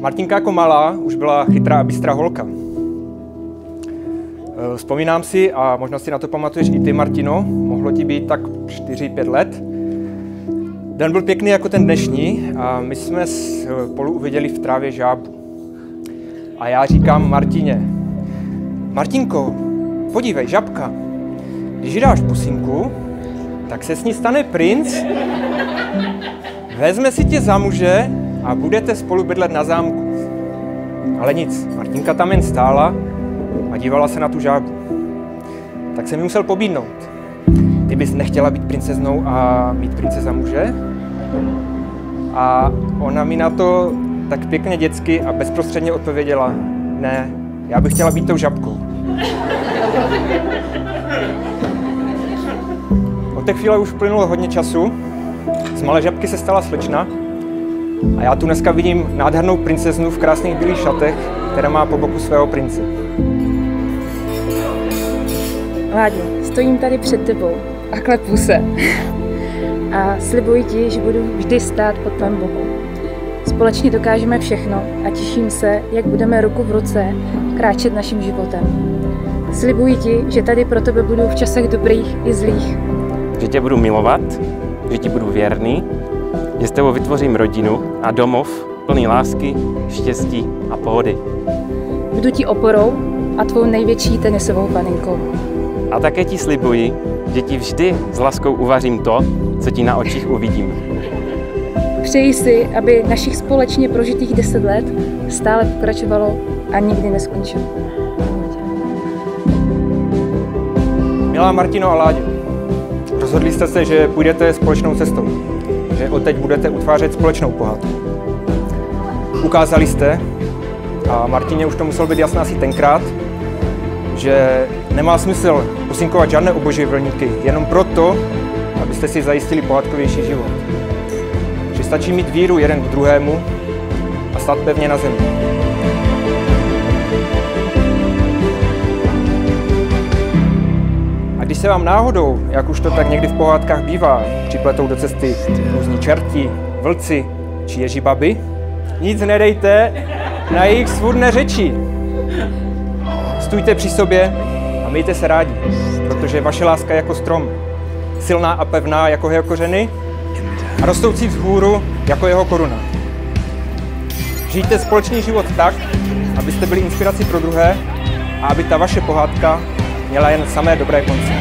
Martinka jako malá už byla chytrá a bystrá holka. Vzpomínám si, a možná si na to pamatuješ i ty, Martino, mohlo ti být tak 4-5 let. Den byl pěkný jako ten dnešní a my jsme spolu uviděli v trávě žábu. A já říkám Martině: Martinko, podívej, žabka, když jí dáš pusinku, tak se s ní stane princ, vezme si tě za muže a budete spolu bydlet na zámku. Ale nic, Martinka tam jen stála a dívala se na tu žábu. Tak jsem ji musel pobídnout. Ty bys nechtěla být princeznou a mít prince za muže? A ona mi na to tak pěkně dětsky a bezprostředně odpověděla: ne, já bych chtěla být tou žabkou. Od té chvíle už plynulo hodně času, z malé žabky se stala slečna a já tu dneska vidím nádhernou princeznu v krásných bílých šatech, která má po boku svého prince. Láďo, stojím tady před tebou a klepu se. A slibuji ti, že budu vždy stát po tvém boku. Společně dokážeme všechno a těším se, jak budeme ruku v ruce kráčet naším životem. Slibuji ti, že tady pro tebe budu v časech dobrých i zlých. Že tě budu milovat, že ti budu věrný, že s tebou vytvořím rodinu a domov plný lásky, štěstí a pohody. Budu ti oporou a tvou největší tenisovou paninkou. A také ti slibuji, že ti vždy s láskou uvařím to, co ti na očích uvidím. Přeji si, aby našich společně prožitých 10 let stále pokračovalo a nikdy neskončilo. Milá Martino a Láďo, rozhodli jste se, že půjdete společnou cestou, že odteď budete utvářet společnou pohádku. Ukázali jste, a Martině už to muselo být jasné asi tenkrát, že nemá smysl pusinkovat žádné obojživelníky jenom proto, abyste si zajistili pohádkovější život. Že stačí mít víru jeden k druhému a stát pevně na zemi. A když se vám náhodou, jak už to tak někdy v pohádkách bývá, připletou do cesty různí čerti, vlci či ježibaby, nic nedejte na jejich svůdné řeči. Stůjte při sobě a mějte se rádi, protože vaše láska je jako strom, silná a pevná jako jeho kořeny a rostoucí vzhůru jako jeho koruna. Žijte společný život tak, abyste byli inspirací pro druhé a aby ta vaše pohádka měla jen samé dobré konce.